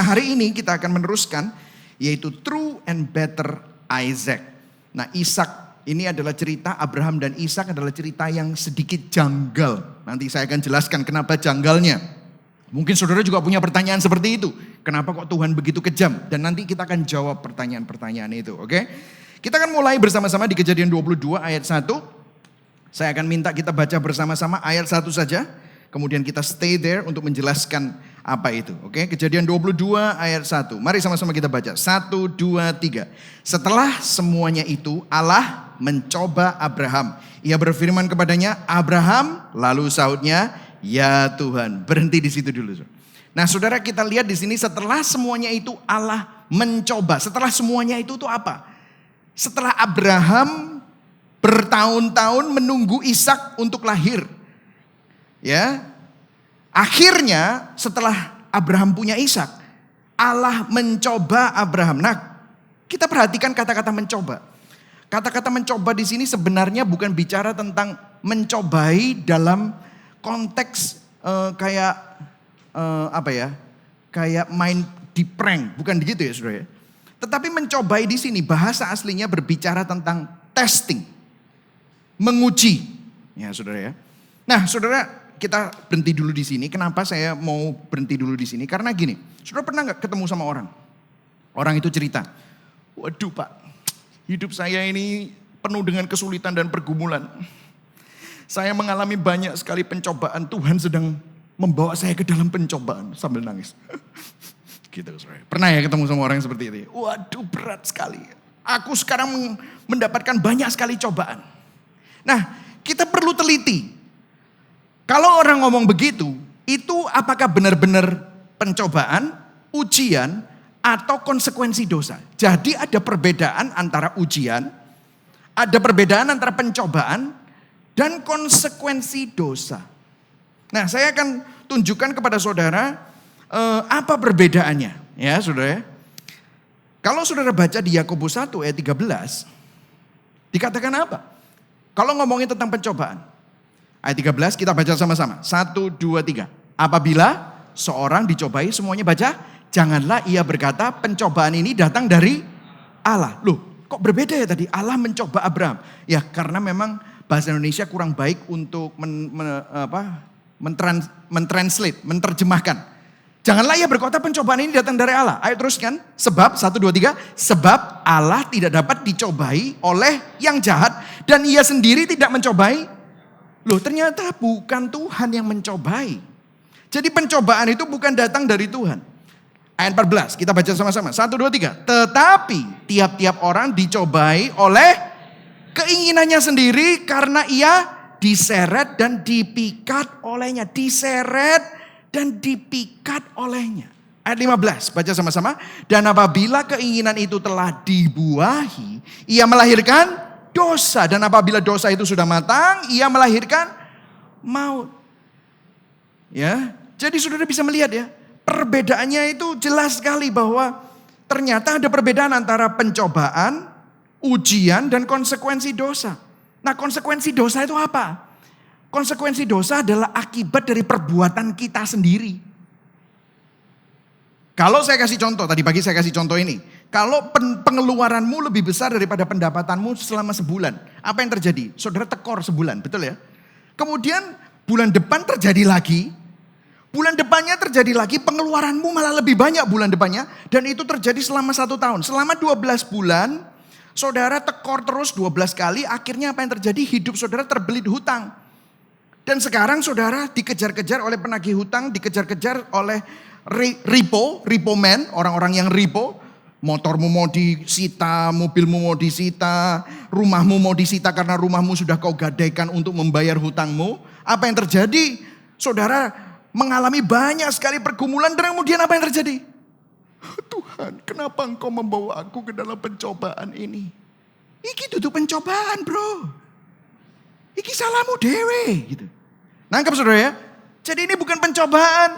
Nah, hari ini kita akan meneruskan yaitu True and Better Isaac. Nah, Ishak ini adalah cerita, Abraham dan Ishak adalah cerita yang sedikit janggal. Nanti saya akan jelaskan kenapa janggalnya. Mungkin saudara juga punya pertanyaan seperti itu. Kenapa kok Tuhan begitu kejam? Dan nanti kita akan jawab pertanyaan-pertanyaan itu, oke? Kita akan mulai bersama-sama di Kejadian 22 ayat 1. Saya akan minta kita baca bersama-sama ayat 1 saja. Kemudian kita stay there untuk menjelaskan apa itu. Oke, Kejadian 22 ayat 1. Mari sama-sama kita baca. 1, 2, 3. Setelah semuanya itu Allah mencoba Abraham. Ia berfirman kepadanya, Abraham, lalu sahutnya, ya Tuhan. Berhenti di situ dulu. Nah, saudara, kita lihat di sini setelah semuanya itu Allah mencoba. Setelah semuanya itu tuh apa? Setelah Abraham bertahun-tahun menunggu Ishak untuk lahir. Ya. Akhirnya setelah Abraham punya Ishak, Allah mencoba Abraham. Nah, kita perhatikan kata-kata mencoba. Kata-kata mencoba di sini sebenarnya bukan bicara tentang mencobai dalam konteks kayak main di prank, bukan begitu ya, Saudara ya. Tetapi mencobai di sini bahasa aslinya berbicara tentang testing. Menguji, ya saudara ya. Nah saudara, kita berhenti dulu di sini. Kenapa saya mau berhenti dulu di sini? Karena gini, saudara pernah nggak ketemu sama orang? Orang itu cerita, waduh Pak, hidup saya ini penuh dengan kesulitan dan pergumulan. Saya mengalami banyak sekali pencobaan, Tuhan sedang membawa saya ke dalam pencobaan sambil nangis. Gitu saudara. Pernah ya ketemu sama orang seperti itu? Waduh berat sekali. Aku sekarang mendapatkan banyak sekali cobaan. Nah, kita perlu teliti. Kalau orang ngomong begitu, itu apakah benar-benar pencobaan, ujian, atau konsekuensi dosa? Jadi ada perbedaan antara ujian, ada perbedaan antara pencobaan, dan konsekuensi dosa. Nah, saya akan tunjukkan kepada saudara apa perbedaannya. Ya, saudara. Kalau saudara baca di Yakobus 1 ayat 13, dikatakan apa? Kalau ngomongin tentang pencobaan. Ayat 13 kita baca sama-sama. 1, 2, 3. Apabila seorang dicobai, semuanya baca. Janganlah ia berkata pencobaan ini datang dari Allah. Loh kok berbeda ya tadi? Allah mencoba Abraham. Ya karena memang bahasa Indonesia kurang baik untuk menerjemahkan. Janganlah ia berkata pencobaan ini datang dari Allah. Ayo teruskan. Sebab 1, 2, 3. Sebab Allah tidak dapat dicobai oleh yang jahat. Dan ia sendiri tidak mencobai. Loh ternyata bukan Tuhan yang mencobai. Jadi pencobaan itu bukan datang dari Tuhan. Ayat 14 kita baca sama-sama. 1, 2, 3. Tetapi tiap-tiap orang dicobai oleh keinginannya sendiri. Karena ia diseret dan dipikat olehnya. Diseret dan dipikat olehnya. Ayat 15, baca sama-sama. Dan apabila keinginan itu telah dibuahi, ia melahirkan dosa. Dan apabila dosa itu sudah matang, ia melahirkan maut. Ya, jadi saudara bisa melihat ya, perbedaannya itu jelas sekali bahwa ternyata ada perbedaan antara pencobaan, ujian, dan konsekuensi dosa. Nah, konsekuensi dosa itu apa? Konsekuensi dosa adalah akibat dari perbuatan kita sendiri. Kalau saya kasih contoh, tadi pagi saya kasih contoh ini. Kalau pengeluaranmu lebih besar daripada pendapatanmu selama sebulan. Apa yang terjadi? Saudara tekor sebulan, betul ya? Kemudian bulan depan terjadi lagi. Bulan depannya terjadi lagi, pengeluaranmu malah lebih banyak bulan depannya. Dan itu terjadi selama 1 tahun. Selama 12 bulan, saudara tekor terus 12 kali. Akhirnya apa yang terjadi? Hidup saudara terbelit hutang. Dan sekarang saudara dikejar-kejar oleh penagih hutang, dikejar-kejar oleh repo man, orang-orang yang repo. Motormu mau disita, mobilmu mau disita, rumahmu mau disita karena rumahmu sudah kau gadaikan untuk membayar hutangmu. Apa yang terjadi? Saudara mengalami banyak sekali pergumulan dan kemudian apa yang terjadi? Tuhan, kenapa engkau membawa aku ke dalam pencobaan ini? Iki tuh pencobaan bro. Iki salahmu dewe gitu. Nangkep saudara ya? Jadi ini bukan pencobaan.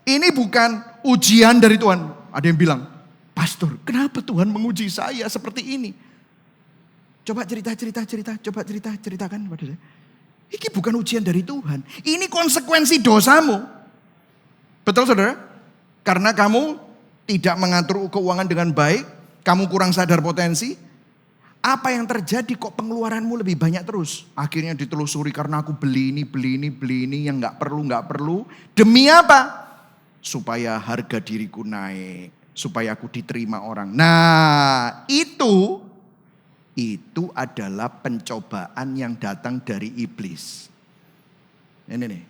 Ini bukan ujian dari Tuhan. Ada yang bilang, pastor kenapa Tuhan menguji saya seperti ini? Coba ceritakan kepada saya. Ini bukan ujian dari Tuhan. Ini konsekuensi dosamu. Betul saudara? Karena kamu tidak mengatur keuangan dengan baik, kamu kurang sadar potensi, apa yang terjadi kok pengeluaranmu lebih banyak terus? Akhirnya ditelusuri karena aku beli ini yang nggak perlu. Demi apa? Supaya harga diriku naik, supaya aku diterima orang. Nah, itu adalah pencobaan yang datang dari iblis. Ini nih.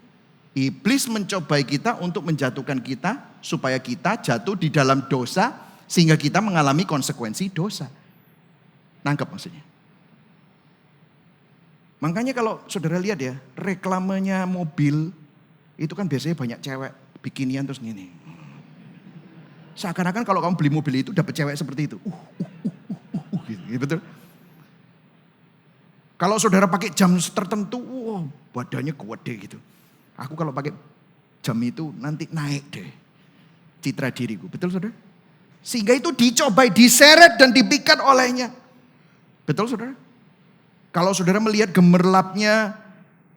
Iblis mencobai kita untuk menjatuhkan kita supaya kita jatuh di dalam dosa sehingga kita mengalami konsekuensi dosa. Nangkep maksudnya. Makanya kalau saudara lihat ya, reklamenya mobil itu kan biasanya banyak cewek bikinian terus gini. Seakan-akan kalau kamu beli mobil itu dapat cewek seperti itu. Gitu, betul. Kalau saudara pakai jam tertentu, badannya gede gitu. Aku kalau pakai jam itu nanti naik deh citra diriku. Betul saudara? Sehingga itu dicobai, diseret dan dipikat olehnya. Betul saudara? Kalau saudara melihat gemerlapnya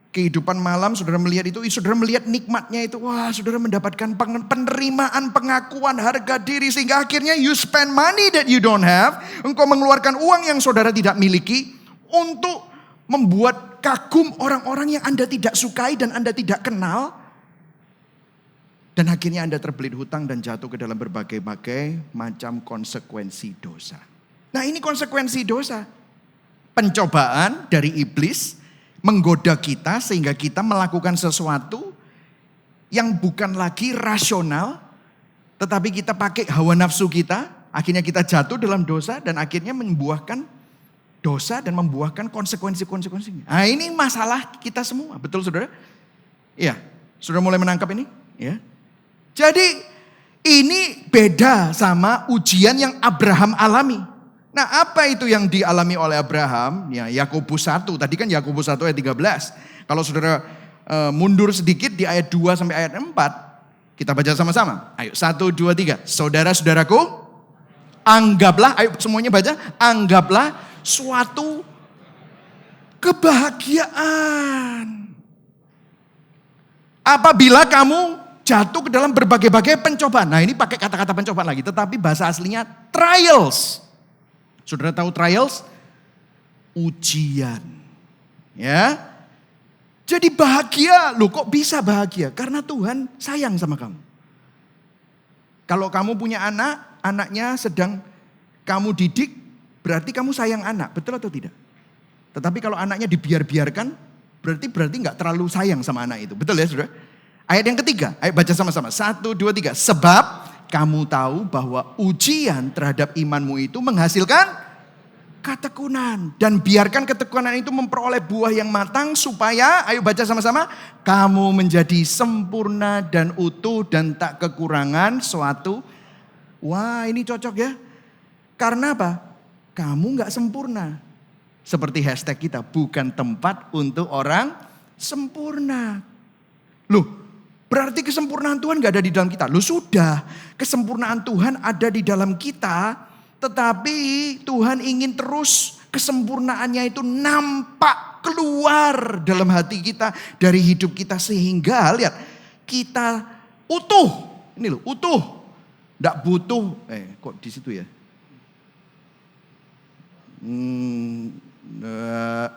kehidupan malam, saudara melihat itu, saudara melihat nikmatnya itu. Wah, saudara mendapatkan penerimaan, pengakuan, harga diri. Sehingga akhirnya you spend money that you don't have. Engkau mengeluarkan uang yang saudara tidak miliki untuk membuat kagum orang-orang yang Anda tidak sukai dan Anda tidak kenal. Dan akhirnya Anda terbelit hutang dan jatuh ke dalam berbagai-bagai macam konsekuensi dosa. Nah, ini konsekuensi dosa. Pencobaan dari iblis menggoda kita sehingga kita melakukan sesuatu yang bukan lagi rasional. Tetapi kita pakai hawa nafsu kita. Akhirnya kita jatuh dalam dosa dan akhirnya membuahkan dosa dan membuahkan konsekuensi-konsekuensinya. Nah, ini masalah kita semua. Betul saudara? Iya. Saudara mulai menangkap ini? Ya. Jadi ini beda sama ujian yang Abraham alami. Nah, apa itu yang dialami oleh Abraham? Ya, Yakobus 1. Tadi kan Yakobus 1 ayat 13. Kalau saudara mundur sedikit di ayat 2 sampai ayat 4. Kita baca sama-sama. Ayo 1, 2, 3. Saudara-saudaraku, anggaplah, ayo semuanya baca. Anggaplah suatu kebahagiaan apabila kamu jatuh ke dalam berbagai-bagai pencobaan. Nah, ini pakai kata-kata pencobaan lagi, tetapi bahasa aslinya trials. Saudara tahu trials? Ujian. Ya. Jadi bahagia. Loh, kok bisa bahagia? Karena Tuhan sayang sama kamu. Kalau kamu punya anak, anaknya sedang kamu didik, berarti kamu sayang anak, betul atau tidak? Tetapi kalau anaknya dibiarkan, berarti nggak terlalu sayang sama anak itu. Betul ya saudara? Ayat yang ketiga, ayo baca sama-sama. 1, 2, 3. Sebab kamu tahu bahwa ujian terhadap imanmu itu menghasilkan ketekunan. Dan biarkan ketekunan itu memperoleh buah yang matang supaya, ayo baca sama-sama. Kamu menjadi sempurna dan utuh dan tak kekurangan suatu. Wah, ini cocok ya. Karena apa? Kamu gak sempurna. Seperti hashtag kita, bukan tempat untuk orang sempurna. Loh, berarti kesempurnaan Tuhan gak ada di dalam kita. Loh sudah, kesempurnaan Tuhan ada di dalam kita. Tetapi Tuhan ingin terus kesempurnaannya itu nampak keluar dalam hati kita. Dari hidup kita sehingga lihat, kita utuh. Ini loh, utuh. Gak butuh, kok di situ ya?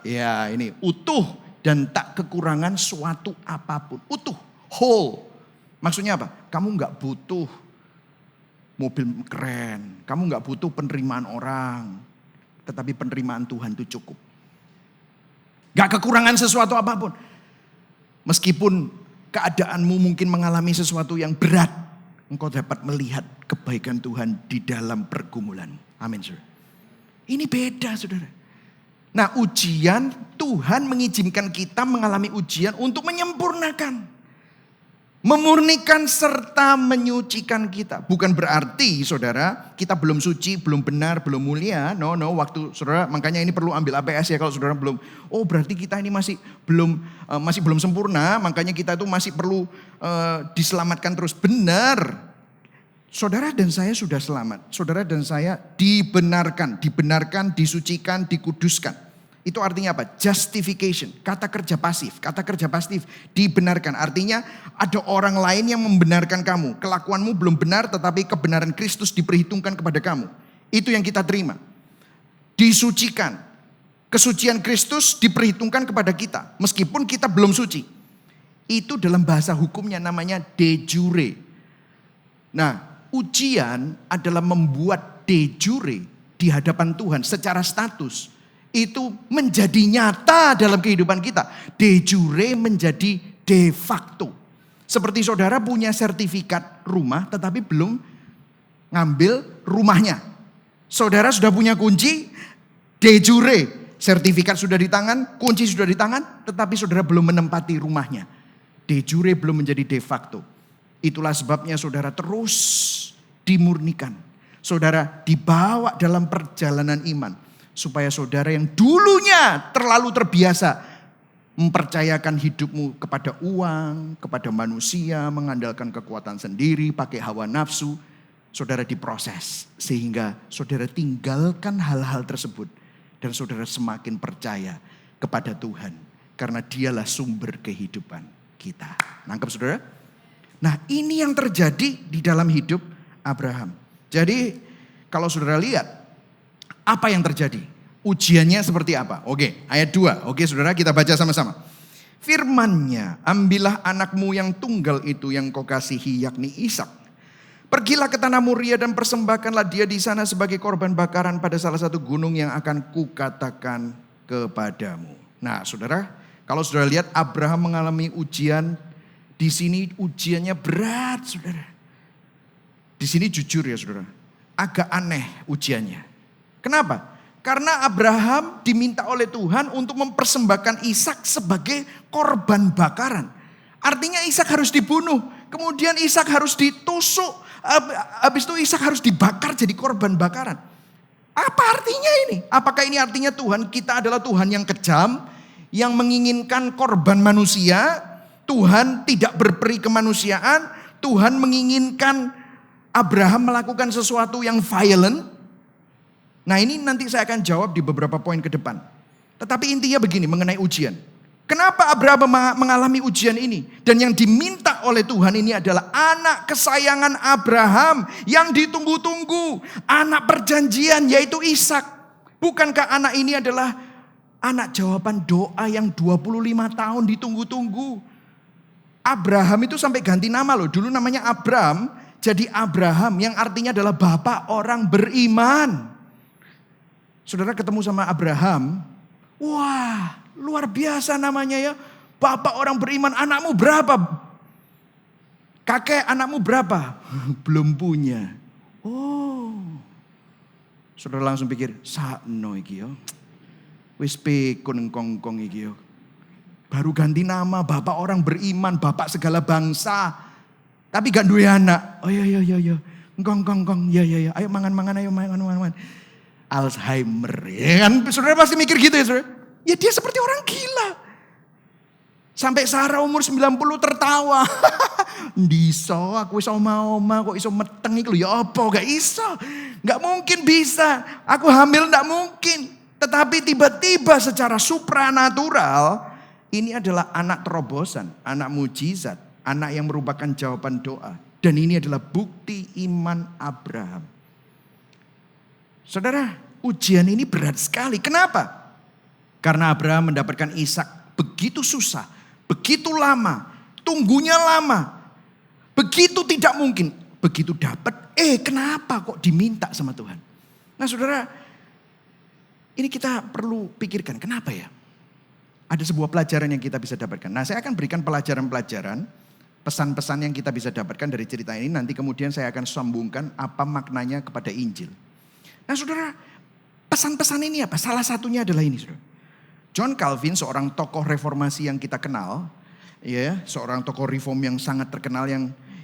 Ya ini utuh dan tak kekurangan suatu apapun. Utuh, whole. Maksudnya apa? Kamu gak butuh mobil keren. Kamu gak butuh penerimaan orang. Tetapi penerimaan Tuhan itu cukup. Gak kekurangan sesuatu apapun. Meskipun keadaanmu mungkin mengalami sesuatu yang berat, engkau dapat melihat kebaikan Tuhan di dalam pergumulan. Amin, saudara. Ini beda, saudara. Nah, ujian, Tuhan mengizinkan kita mengalami ujian untuk menyempurnakan, memurnikan serta menyucikan kita. Bukan berarti, saudara, kita belum suci, belum benar, belum mulia. No, waktu saudara, makanya ini perlu ambil APS ya kalau saudara belum. Oh, berarti kita ini masih belum sempurna, makanya kita itu masih perlu diselamatkan terus. Benar. Saudara dan saya sudah selamat. Saudara dan saya dibenarkan, disucikan, dikuduskan. Itu artinya apa? Justification, kata kerja pasif. Kata kerja pasif dibenarkan. Artinya ada orang lain yang membenarkan kamu. Kelakuanmu belum benar tetapi kebenaran Kristus diperhitungkan kepada kamu. Itu yang kita terima. Disucikan. Kesucian Kristus diperhitungkan kepada kita. Meskipun kita belum suci. Itu dalam bahasa hukumnya namanya de jure. Nah, ujian adalah membuat de jure di hadapan Tuhan secara status. Itu menjadi nyata dalam kehidupan kita. De jure menjadi de facto. Seperti saudara punya sertifikat rumah tetapi belum ngambil rumahnya. Saudara sudah punya kunci, de jure. Sertifikat sudah di tangan, kunci sudah di tangan, tetapi saudara belum menempati rumahnya. De jure belum menjadi de facto. Itulah sebabnya saudara terus dimurnikan. Saudara dibawa dalam perjalanan iman. Supaya saudara yang dulunya terlalu terbiasa mempercayakan hidupmu kepada uang, kepada manusia, mengandalkan kekuatan sendiri, pakai hawa nafsu. Saudara diproses sehingga saudara tinggalkan hal-hal tersebut. Dan saudara semakin percaya kepada Tuhan. Karena dialah sumber kehidupan kita. Nangkep saudara? Nah ini yang terjadi di dalam hidup Abraham. Jadi kalau saudara lihat. Apa yang terjadi? Ujiannya seperti apa? Oke, ayat 2. Oke saudara, kita baca sama-sama. Firman-Nya, ambillah anakmu yang tunggal itu yang kau kasihi, yakni Ishak. Pergilah ke tanah Moria dan persembahkanlah dia di sana sebagai korban bakaran pada salah satu gunung yang akan kukatakan kepadamu. Nah saudara, kalau saudara lihat Abraham mengalami ujian. Di sini ujiannya berat saudara. Di sini jujur ya saudara, agak aneh ujiannya. Kenapa? Karena Abraham diminta oleh Tuhan untuk mempersembahkan Ishak sebagai korban bakaran. Artinya Ishak harus dibunuh. Kemudian Ishak harus ditusuk. Habis itu Ishak harus dibakar jadi korban bakaran. Apa artinya ini? Apakah ini artinya Tuhan kita adalah Tuhan yang kejam. Yang menginginkan korban manusia. Tuhan tidak berperi kemanusiaan. Tuhan menginginkan Abraham melakukan sesuatu yang violent. Nah ini nanti saya akan jawab di beberapa poin ke depan. Tetapi intinya begini mengenai ujian. Kenapa Abraham mengalami ujian ini? Dan yang diminta oleh Tuhan ini adalah anak kesayangan Abraham yang ditunggu-tunggu. Anak perjanjian yaitu Ishak. Bukankah anak ini adalah anak jawaban doa yang 25 tahun ditunggu-tunggu. Abraham itu sampai ganti nama loh. Dulu namanya Abram jadi Abraham yang artinya adalah bapak orang beriman. Saudara ketemu sama Abraham, wah luar biasa namanya ya. Bapak orang beriman, anakmu berapa? Kakek anakmu berapa? Belum punya. Oh, saudara langsung pikir, sakno iki yo. Wis pikun kongkong iki yo. Baru ganti nama, bapak orang beriman, bapak segala bangsa. Tapi gak duwe anak. Oh iya. Kong, ya. Ayo mangan, ayo mangan. Alzheimer, ya kan? Saudara pasti mikir gitu ya saudara. Ya dia seperti orang gila. Sampai Sarah umur 90 tertawa. Diso, aku iso oma kok iso meteng iku ya apa gak iso. Gak mungkin bisa. Aku hamil gak mungkin. Tetapi tiba-tiba secara supranatural ini adalah anak terobosan, anak mujizat, anak yang merupakan jawaban doa. Dan ini adalah bukti iman Abraham. Saudara, ujian ini berat sekali. Kenapa? Karena Abraham mendapatkan Ishak begitu susah, begitu lama, tunggunya lama, begitu tidak mungkin, begitu dapat. Kenapa kok diminta sama Tuhan? Nah saudara, ini kita perlu pikirkan kenapa ya? Ada sebuah pelajaran yang kita bisa dapatkan. Nah saya akan berikan pelajaran-pelajaran, pesan-pesan yang kita bisa dapatkan dari cerita ini. Nanti kemudian saya akan sambungkan apa maknanya kepada Injil. Nah saudara, pesan-pesan ini apa? Salah satunya adalah ini saudara. John Calvin, seorang tokoh reformasi yang kita kenal. Ya, seorang tokoh reform yang sangat terkenal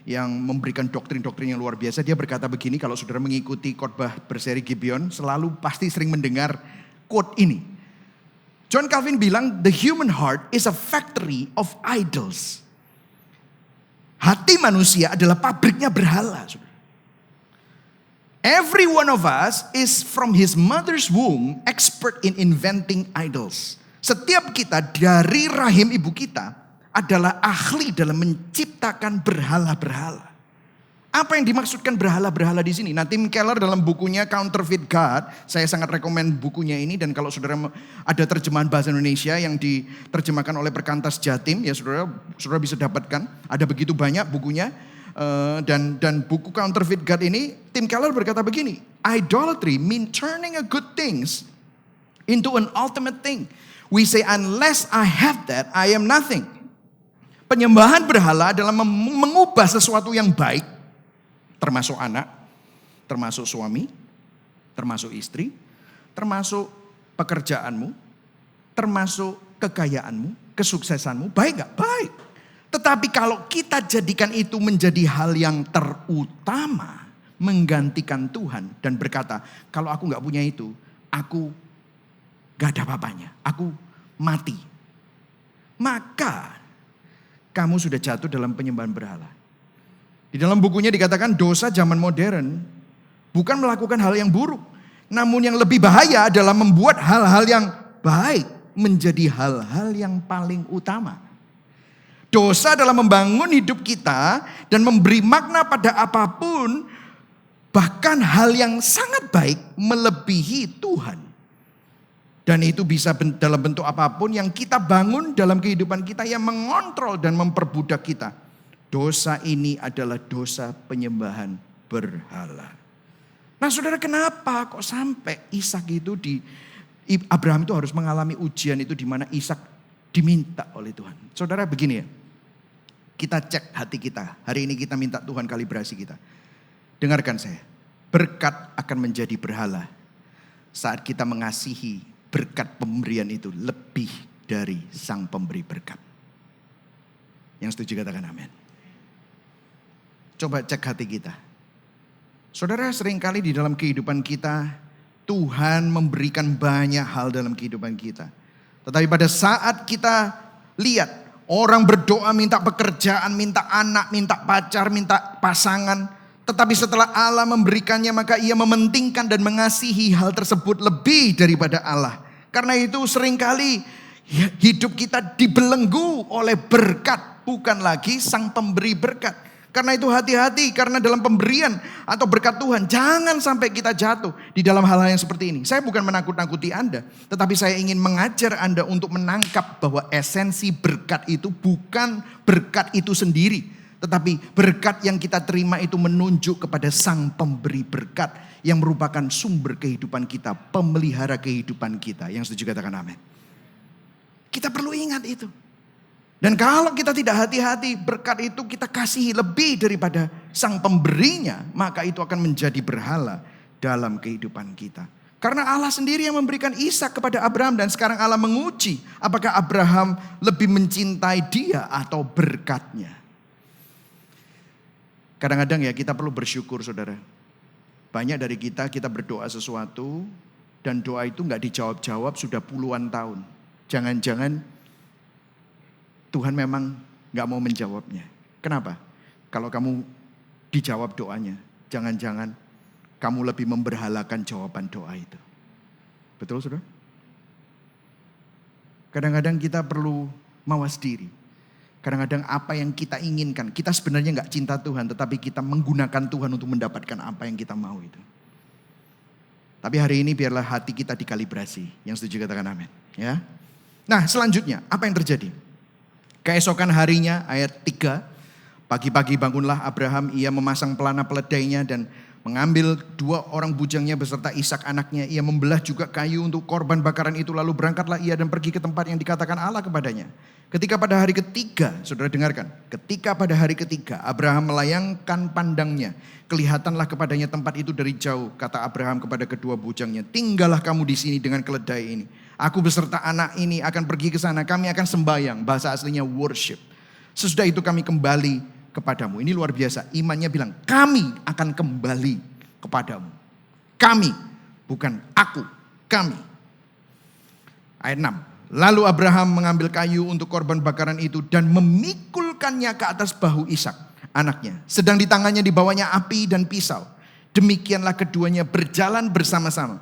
yang memberikan doktrin-doktrin yang luar biasa. Dia berkata begini, kalau saudara mengikuti khotbah berseri Gibeon, selalu pasti sering mendengar quote ini. John Calvin bilang, the human heart is a factory of idols. Hati manusia adalah pabriknya berhala saudara. Every one of us is from his mother's womb expert in inventing idols. Setiap kita dari rahim ibu kita adalah ahli dalam menciptakan berhala-berhala. Apa yang dimaksudkan berhala-berhala di sini? Nah, Tim Keller dalam bukunya Counterfeit God, saya sangat rekomen bukunya ini, dan kalau saudara ada terjemahan bahasa Indonesia yang diterjemahkan oleh Perkantas Jatim, ya saudara bisa dapatkan. Ada begitu banyak bukunya, dan buku Counterfeit God ini, Tim Keller berkata begini, idolatry mean turning a good things into an ultimate thing. We say unless I have that, I am nothing. Penyembahan berhala adalah mengubah sesuatu yang baik, termasuk anak, termasuk suami, termasuk istri, termasuk pekerjaanmu, termasuk kekayaanmu, kesuksesanmu. Baik gak? Baik. Tetapi kalau kita jadikan itu menjadi hal yang terutama, menggantikan Tuhan dan berkata, kalau aku gak punya itu, aku gak ada apa-apanya, aku mati. Maka kamu sudah jatuh dalam penyembahan berhala. Di dalam bukunya dikatakan dosa zaman modern bukan melakukan hal yang buruk. Namun yang lebih bahaya adalah membuat hal-hal yang baik menjadi hal-hal yang paling utama. Dosa adalah membangun hidup kita dan memberi makna pada apapun, bahkan hal yang sangat baik melebihi Tuhan. Dan itu bisa dalam bentuk apapun yang kita bangun dalam kehidupan kita yang mengontrol dan memperbudak kita. Dosa ini adalah dosa penyembahan berhala. Nah saudara, kenapa kok sampai Ishak itu Abraham itu harus mengalami ujian itu di mana Ishak diminta oleh Tuhan. Saudara begini ya, kita cek hati kita. Hari ini kita minta Tuhan kalibrasi kita. Dengarkan saya, berkat akan menjadi berhala saat kita mengasihi berkat pemberian itu lebih dari sang pemberi berkat. Yang setuju katakan amin. Coba cek hati kita. Saudara, seringkali di dalam kehidupan kita, Tuhan memberikan banyak hal dalam kehidupan kita. Tetapi pada saat kita lihat orang berdoa minta pekerjaan, minta anak, minta pacar, minta pasangan. Tetapi setelah Allah memberikannya, maka ia mementingkan dan mengasihi hal tersebut lebih daripada Allah. Karena itu seringkali hidup kita dibelenggu oleh berkat, bukan lagi sang pemberi berkat. Karena itu hati-hati, karena dalam pemberian atau berkat Tuhan jangan sampai kita jatuh di dalam hal-hal yang seperti ini. Saya bukan menakut-nakuti Anda, tetapi saya ingin mengajar Anda untuk menangkap bahwa esensi berkat itu bukan berkat itu sendiri. Tetapi berkat yang kita terima itu menunjuk kepada sang pemberi berkat yang merupakan sumber kehidupan kita, pemelihara kehidupan kita. Yang setuju katakan amin. Kita perlu ingat itu. Dan kalau kita tidak hati-hati, berkat itu kita kasihi lebih daripada sang pemberinya, maka itu akan menjadi berhala dalam kehidupan kita. Karena Allah sendiri yang memberikan Ishak kepada Abraham, dan sekarang Allah menguji apakah Abraham lebih mencintai dia atau berkatnya. Kadang-kadang ya kita perlu bersyukur saudara. Banyak dari kita berdoa sesuatu dan doa itu gak dijawab-jawab sudah puluhan tahun. Jangan-jangan Tuhan memang gak mau menjawabnya. Kenapa? Kalau kamu dijawab doanya, jangan-jangan kamu lebih memberhalakan jawaban doa itu. Betul saudara? Kadang-kadang kita perlu mawas diri. Kadang-kadang apa yang kita inginkan, kita sebenarnya gak cinta Tuhan, tetapi kita menggunakan Tuhan untuk mendapatkan apa yang kita mau itu. Tapi hari ini biarlah hati kita dikalibrasi. Yang setuju katakan amin. Ya. Nah selanjutnya, apa yang terjadi? Keesokan harinya ayat 3, pagi-pagi bangunlah Abraham, ia memasang pelana peledainya dan mengambil 2 orang bujangnya beserta Ishak anaknya. Ia membelah juga kayu untuk korban bakaran itu, lalu berangkatlah ia dan pergi ke tempat yang dikatakan Allah kepadanya. Ketika pada hari ketiga, saudara dengarkan, ketika pada hari ketiga Abraham melayangkan pandangnya, kelihatanlah kepadanya tempat itu dari jauh. Kata Abraham kepada kedua bujangnya, tinggallah kamu di sini dengan keledai ini. Aku beserta anak ini akan pergi ke sana, kami akan sembahyang, bahasa aslinya worship. Sesudah itu kami kembali kepadamu. Ini luar biasa, imannya bilang kami akan kembali kepadamu. Kami, bukan aku, kami. Ayat 6. Lalu Abraham mengambil kayu untuk korban bakaran itu dan memikulkannya ke atas bahu Ishak, anaknya. Sedang di tangannya dibawanya api dan pisau. demikianlah keduanya berjalan bersama-sama.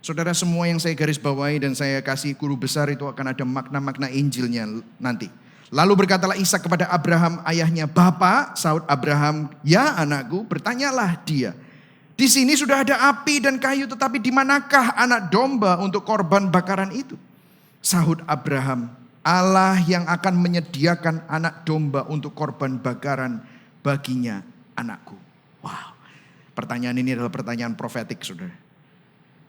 Saudara, semua yang saya garis bawahi dan saya kasih guru besar itu akan ada makna-makna Injilnya nanti. Lalu berkatalah Ishak kepada Abraham ayahnya, "Bapa," sahut Abraham, "Ya anakku," bertanyalah dia. "Di sini sudah ada api dan kayu, tetapi di manakah anak domba untuk korban bakaran itu?" Sahut Abraham, "Allah yang akan menyediakan anak domba untuk korban bakaran baginya anakku." Wow, pertanyaan ini adalah pertanyaan profetik, saudara.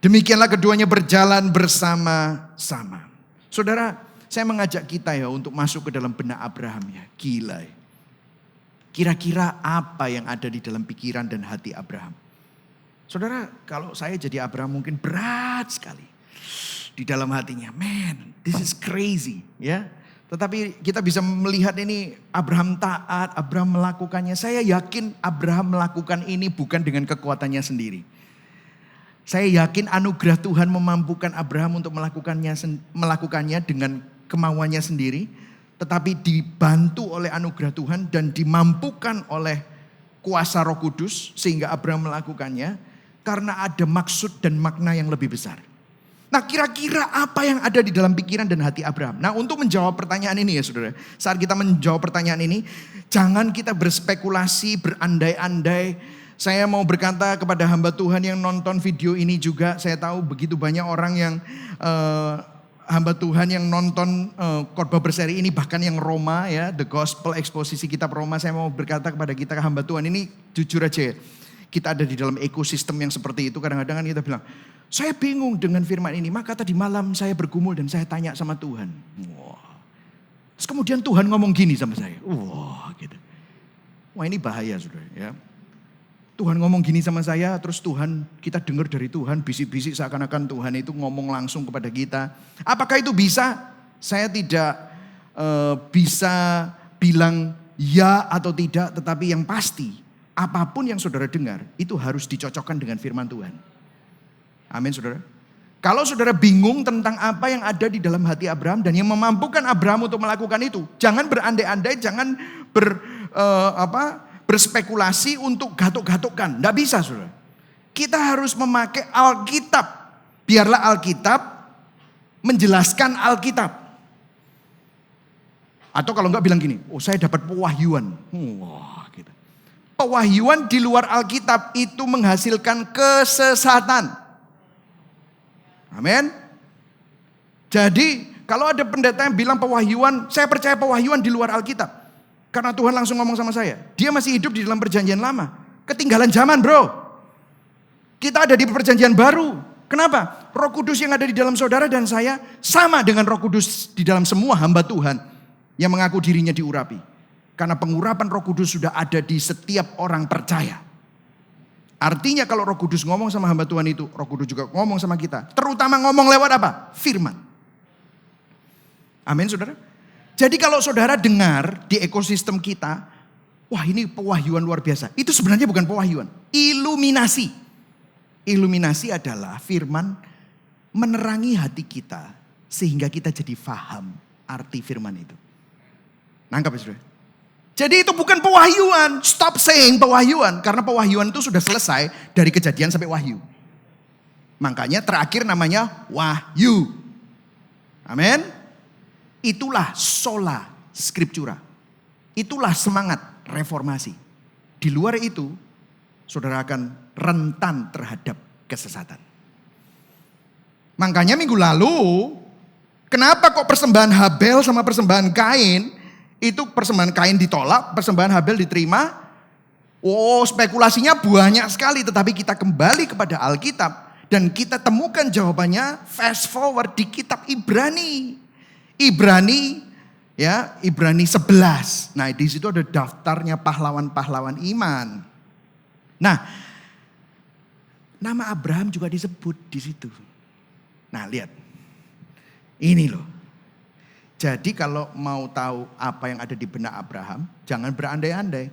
Demikianlah keduanya berjalan bersama-sama. Saudara, saya mengajak kita ya untuk masuk ke dalam benak Abraham ya. Gila ya. Kira-kira apa yang ada di dalam pikiran dan hati Abraham? Saudara, kalau saya jadi Abraham mungkin berat sekali. Di dalam hatinya, man, this is crazy ya. Tetapi kita bisa melihat ini Abraham taat, Abraham melakukannya. Saya yakin Abraham melakukan ini bukan dengan kekuatannya sendiri. Saya yakin anugerah Tuhan memampukan Abraham untuk melakukannya dengan kemauannya sendiri. Tetapi dibantu oleh anugerah Tuhan dan dimampukan oleh kuasa Roh Kudus. Sehingga Abraham melakukannya karena ada maksud dan makna yang lebih besar. Nah, kira-kira apa yang ada di dalam pikiran dan hati Abraham? Nah, untuk menjawab pertanyaan ini ya saudara. Saat kita menjawab pertanyaan ini, jangan kita berspekulasi, berandai-andai. Saya mau berkata kepada hamba Tuhan yang nonton video ini juga. Saya tahu begitu banyak orang yang hamba Tuhan yang nonton khotbah berseri ini. Bahkan yang Roma ya, The Gospel Eksposisi Kitab Roma. Saya mau berkata kepada kita hamba Tuhan ini jujur aja ya. Kita ada di dalam ekosistem yang seperti itu. Kadang-kadang kan kita bilang, saya bingung dengan firman ini. Maka tadi malam saya bergumul dan saya tanya sama Tuhan. Wah. Terus kemudian Tuhan ngomong gini sama saya. Wah gitu. Wah ini bahaya saudara ya. Tuhan ngomong gini sama saya, terus Tuhan, kita dengar dari Tuhan, bisik-bisik seakan-akan Tuhan itu ngomong langsung kepada kita. Apakah itu bisa? Saya tidak bisa bilang ya atau tidak, tetapi yang pasti, apapun yang saudara dengar, itu harus dicocokkan dengan firman Tuhan. Amin saudara. Kalau saudara bingung tentang apa yang ada di dalam hati Abraham dan yang memampukan Abraham untuk melakukan itu, jangan berandai-andai, jangan berspekulasi untuk gatuk-gatukkan. Tidak bisa saudara. Kita harus memakai Alkitab. Biarlah Alkitab menjelaskan Alkitab. Atau kalau enggak bilang gini, oh saya dapat pewahyuan. Wah gitu. Pewahyuan di luar Alkitab itu menghasilkan kesesatan. Amin. Jadi kalau ada pendeta yang bilang pewahyuan, saya percaya pewahyuan di luar Alkitab. Karena Tuhan langsung ngomong sama saya. Dia masih hidup di dalam perjanjian lama. Ketinggalan zaman bro. Kita ada di perjanjian baru. Kenapa? Roh Kudus yang ada di dalam saudara dan saya sama dengan Roh Kudus di dalam semua hamba Tuhan. Yang mengaku dirinya diurapi. Karena pengurapan Roh Kudus sudah ada di setiap orang percaya. Artinya kalau Roh Kudus ngomong sama hamba Tuhan itu, Roh Kudus juga ngomong sama kita. Terutama ngomong lewat apa? Firman. Amin saudara. Jadi kalau saudara dengar di ekosistem kita, wah ini pewahyuan luar biasa. Itu sebenarnya bukan pewahyuan, iluminasi. Iluminasi adalah firman menerangi hati kita sehingga kita jadi faham arti firman itu. Nangkap ya saudara? Jadi itu bukan pewahyuan, stop saying pewahyuan. Karena pewahyuan itu sudah selesai dari kejadian sampai wahyu. Makanya terakhir namanya wahyu. Amin. Itulah sola scriptura. Itulah semangat reformasi. Di luar itu, saudara akan rentan terhadap kesesatan. Makanya minggu lalu, kenapa kok persembahan Habel sama persembahan Kain, itu persembahan Kain ditolak, persembahan Habel diterima. Oh, spekulasinya banyak sekali, tetapi kita kembali kepada Alkitab. Dan kita temukan jawabannya fast forward di kitab Ibrani. Ibrani 11. Nah, di situ ada daftarnya pahlawan-pahlawan iman. Nah, nama Abraham juga disebut di situ. Nah, lihat. Ini loh. Jadi kalau mau tahu apa yang ada di benak Abraham, jangan berandai-andai.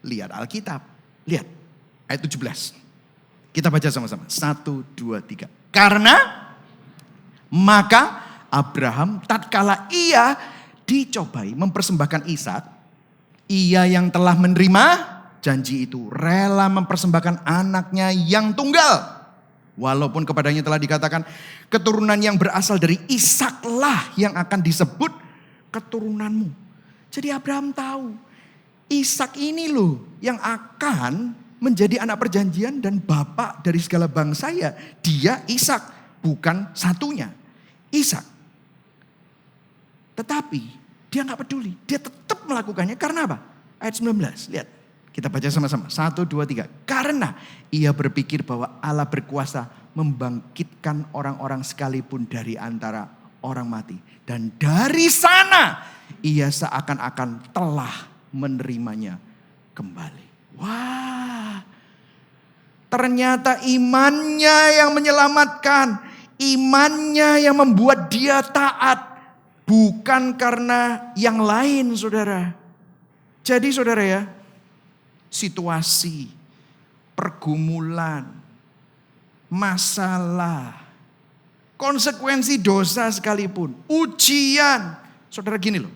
Lihat Alkitab. Lihat ayat 17. Kita baca sama-sama. 1, 2, 3. Karena maka Abraham tatkala ia dicobai mempersembahkan Ishak, ia yang telah menerima janji itu rela mempersembahkan anaknya yang tunggal. Walaupun kepadanya telah dikatakan keturunan yang berasal dari Ishaklah yang akan disebut keturunanmu. Jadi Abraham tahu Ishak ini loh yang akan menjadi anak perjanjian dan bapak dari segala bangsa ya. Dia Ishak, bukan satunya. Ishak. Tetapi dia gak peduli. Dia tetap melakukannya karena apa? Ayat 19, lihat. Kita baca sama-sama. 1, 2, 3. Karena ia berpikir bahwa Allah berkuasa membangkitkan orang-orang sekalipun dari antara orang mati. Dan dari sana ia seakan-akan telah menerimanya kembali. Wah. Ternyata imannya yang menyelamatkan. Imannya yang membuat dia taat. Bukan karena yang lain, saudara. Jadi saudara ya, situasi, pergumulan, masalah, konsekuensi dosa sekalipun, ujian. Saudara gini loh,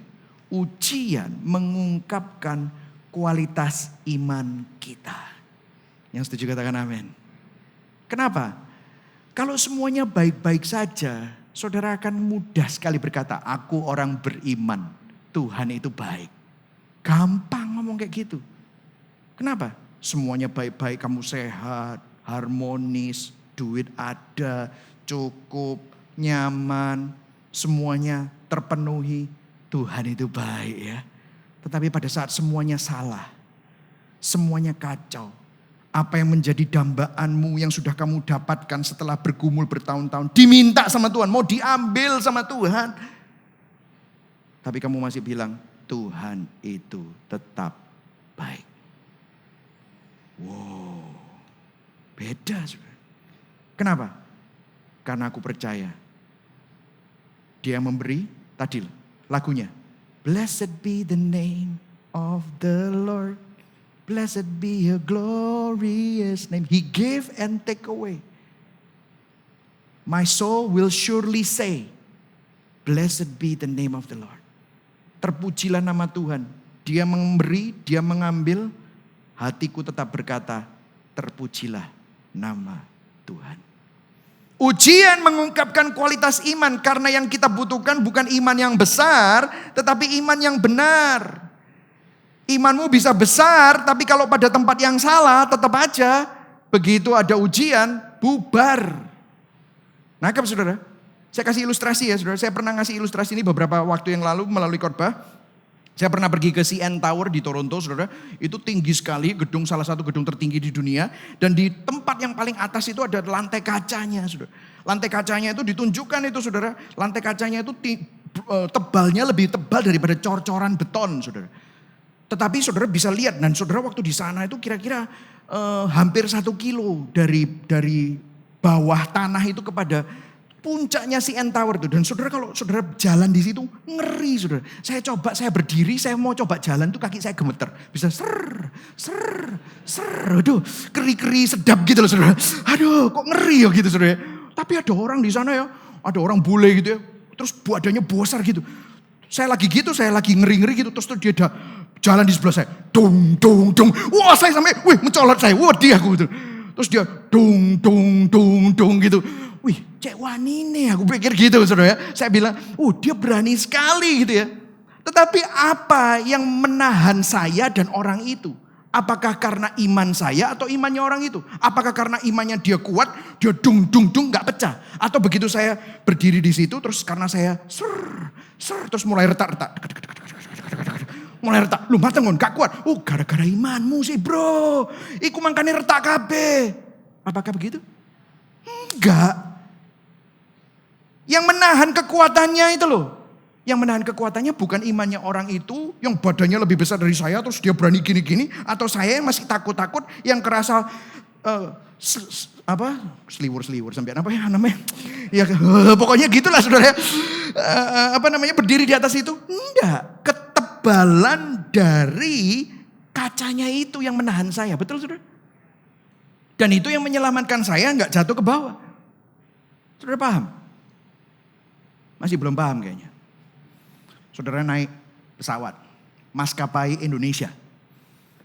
ujian mengungkapkan kualitas iman kita. Yang setuju katakan amin. Kenapa? Kalau semuanya baik-baik saja, saudara akan mudah sekali berkata, aku orang beriman, Tuhan itu baik. Gampang ngomong kayak gitu. Kenapa? Semuanya baik-baik, kamu sehat, harmonis, duit ada, cukup, nyaman, semuanya terpenuhi. Tuhan itu baik ya. Tetapi pada saat semuanya salah, semuanya kacau. Apa yang menjadi dambaanmu yang sudah kamu dapatkan setelah bergumul bertahun-tahun. Diminta sama Tuhan, mau diambil sama Tuhan. Tapi kamu masih bilang, Tuhan itu tetap baik. Wow, beda saudara. Kenapa? Karena aku percaya. Dia memberi, tadi lagunya. Blessed be the name of the Lord. Blessed be your glorious name. He gave and take away. My soul will surely say, blessed be the name of the Lord. Terpujilah nama Tuhan. Dia memberi, dia mengambil. Hatiku tetap berkata, terpujilah nama Tuhan. Ujian mengungkapkan kualitas iman. Karena yang kita butuhkan bukan iman yang besar, tetapi iman yang benar. Imanmu bisa besar, tapi kalau pada tempat yang salah, tetap aja begitu ada ujian, bubar. Nangkep saudara? Saya kasih ilustrasi ya saudara. Saya pernah ngasih ilustrasi ini beberapa waktu yang lalu melalui khotbah. Saya pernah pergi ke CN Tower di Toronto saudara. Itu tinggi sekali, gedung salah satu gedung tertinggi di dunia. Dan di tempat yang paling atas itu ada lantai kacanya saudara. Lantai kacanya itu ditunjukkan itu saudara. Lantai kacanya itu tebalnya lebih tebal daripada cor-coran beton saudara. Tetapi saudara bisa lihat, dan saudara waktu di sana itu kira-kira hampir 1 kilo dari bawah tanah itu kepada puncaknya CN Tower itu. Dan saudara kalau saudara jalan di situ ngeri saudara. Saya berdiri, saya mau coba jalan tuh kaki saya gemeter. Bisa ser. Aduh, keri-keri sedap gitu loh saudara. Aduh, kok ngeri ya gitu saudara. Tapi ada orang di sana ya, ada orang bule gitu ya. Terus badannya besar gitu. Saya lagi ngeri-ngeri gitu. Terus tuh dia ada jalan di sebelah saya. Dung. Wah saya sampai, mencolot saya. Wah dia aku gitu. Terus dia dung gitu. Wih cek wanine aku pikir gitu saudara ya. Saya bilang, dia berani sekali gitu ya. Tetapi apa yang menahan saya dan orang itu? Apakah karena iman saya atau imannya orang itu? Apakah karena imannya dia kuat, dia dung gak pecah? Atau begitu saya berdiri di situ terus karena saya terus mulai retak. Mulai retak. Lu mateng kon gak kuat. Gara-gara imanmu sih bro. Iku mangkane retak kabeh. Apakah begitu? Enggak. Yang menahan kekuatannya itu loh. Yang menahan kekuatannya bukan imannya orang itu yang badannya lebih besar dari saya terus dia berani gini-gini. Atau saya yang masih takut-takut yang kerasa seliwur sampai apa ya namanya. Ya pokoknya gitulah saudara. Berdiri di atas itu. Enggak. Ketebalan dari kacanya itu yang menahan saya. Betul saudara? Dan itu yang menyelamatkan saya enggak jatuh ke bawah. Saudara paham? Masih belum paham kayaknya. Saudara naik pesawat, maskapai Indonesia.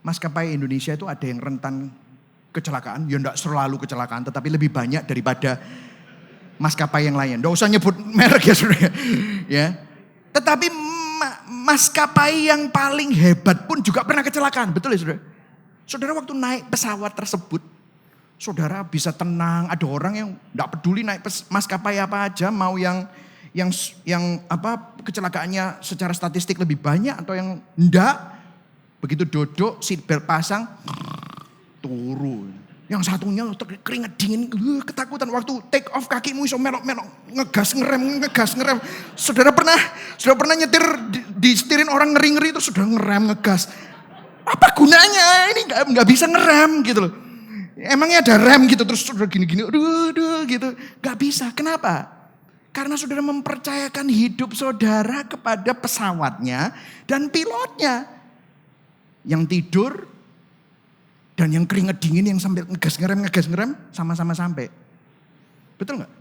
maskapai Indonesia itu ada yang rentan kecelakaan. Ya enggak selalu kecelakaan, tetapi lebih banyak daripada maskapai yang lain. Enggak usah nyebut merek ya saudara. Ya. Tetapi maskapai yang paling hebat pun juga pernah kecelakaan. Betul ya saudara? Saudara waktu naik pesawat tersebut, saudara bisa tenang. Ada orang yang enggak peduli naik maskapai apa aja, mau yang kecelakaannya secara statistik lebih banyak atau yang enggak. Begitu duduk, seatbelt pasang, turun. Yang satunya keringat dingin, ketakutan waktu take off kakimu iso melok-melok, ngegas ngerem. Saudara pernah nyetir disetirin orang ngeri-ngeri terus sudah ngerem ngegas. Apa gunanya? Ini nggak bisa ngerem gitu loh. Emangnya ada rem gitu terus saudara gini-gini, aduh gitu. Nggak bisa. Kenapa? Karena saudara mempercayakan hidup saudara kepada pesawatnya dan pilotnya. Yang tidur dan yang keringet dingin yang sambil ngegas ngerem sama-sama sampai. Betul nggak?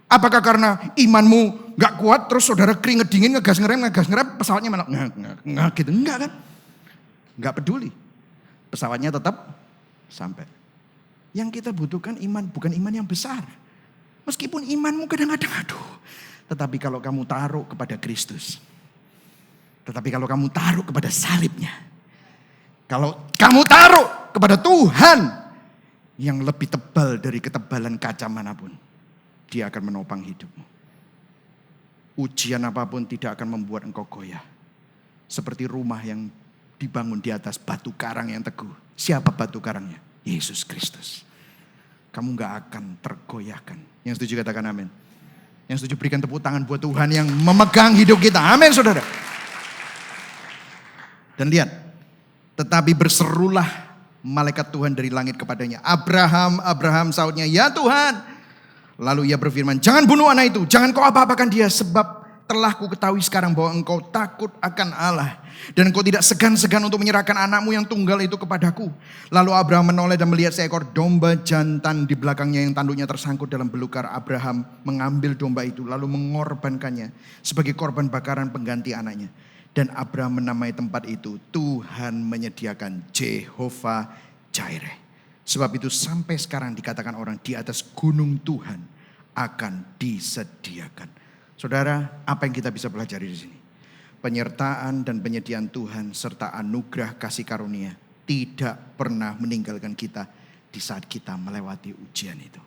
Apakah karena imanmu nggak kuat terus saudara keringet dingin ngegas ngerem pesawatnya mana? Nggak gitu. Enggak kan? Nggak peduli. Pesawatnya tetap sampai. Yang kita butuhkan iman bukan iman yang besar. Meskipun imanmu kadang-kadang tetapi kalau kamu taruh kepada Kristus. Tetapi kalau kamu taruh kepada salibnya. Kalau kamu taruh kepada Tuhan yang lebih tebal dari ketebalan kaca manapun. Dia akan menopang hidupmu. Ujian apapun tidak akan membuat engkau goyah. Seperti rumah yang dibangun di atas batu karang yang teguh. Siapa batu karangnya? Yesus Kristus. Kamu gak akan tergoyahkan. Yang setuju katakan amin. Yang setuju berikan tepuk tangan buat Tuhan yang memegang hidup kita. Amin saudara. Dan lihat. Tetapi berserulah malaikat Tuhan dari langit kepadanya. Abraham, Abraham sautnya, ya Tuhan. Lalu ia berfirman, jangan bunuh anak itu. Jangan kau apa-apakan dia. Sebab telah ku ketahui sekarang bahwa engkau takut akan Allah. Dan engkau tidak segan-segan untuk menyerahkan anakmu yang tunggal itu kepadaku. Lalu Abraham menoleh dan melihat seekor domba jantan di belakangnya yang tanduknya tersangkut dalam belukar. Abraham mengambil domba itu lalu mengorbankannya sebagai korban bakaran pengganti anaknya. Dan Abraham menamai tempat itu Tuhan menyediakan Jehovah Jireh. Sebab itu sampai sekarang dikatakan orang di atas gunung Tuhan akan disediakan. Saudara, apa yang kita bisa pelajari di sini? Penyertaan dan penyediaan Tuhan serta anugerah kasih karunia tidak pernah meninggalkan kita di saat kita melewati ujian itu.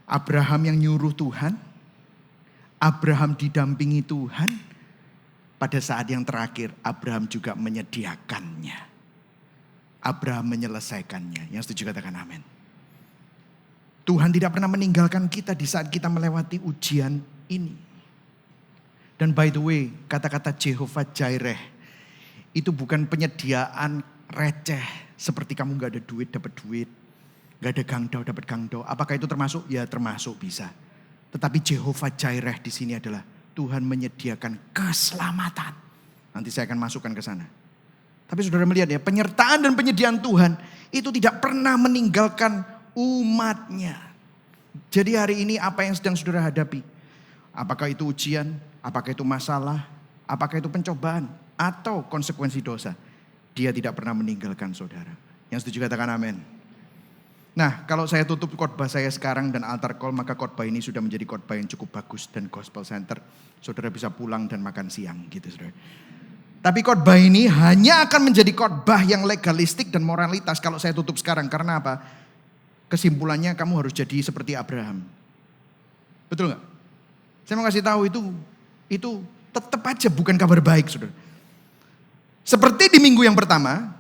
Abraham yang nyuruh Tuhan, Abraham didampingi Tuhan, pada saat yang terakhir Abraham juga menyediakannya. Abraham menyelesaikannya. Yang setuju katakan amin. Tuhan tidak pernah meninggalkan kita di saat kita melewati ujian ini. Dan by the way, kata-kata Jehovah Jireh itu bukan penyediaan receh. Seperti kamu gak ada duit, dapat duit. Gak ada gangdau, dapat gangdau. Apakah itu termasuk? Ya termasuk bisa. Tetapi Jehovah Jireh di sini adalah Tuhan menyediakan keselamatan. Nanti saya akan masukkan ke sana. Tapi saudara melihat ya, penyertaan dan penyediaan Tuhan itu tidak pernah meninggalkan umatnya. Jadi hari ini apa yang sedang saudara hadapi? Apakah itu ujian? Apakah itu masalah? Apakah itu pencobaan? Atau konsekuensi dosa? Dia tidak pernah meninggalkan saudara. Yang setuju katakan amin. Nah, kalau saya tutup khotbah saya sekarang dan altar call, maka khotbah ini sudah menjadi khotbah yang cukup bagus dan gospel center. Saudara bisa pulang dan makan siang gitu saudara. Tapi khotbah ini hanya akan menjadi khotbah yang legalistik dan moralitas kalau saya tutup sekarang. Karena apa? Kesimpulannya kamu harus jadi seperti Abraham. Betul gak? Saya mau kasih tahu itu tetap aja bukan kabar baik saudara. Seperti di minggu yang pertama,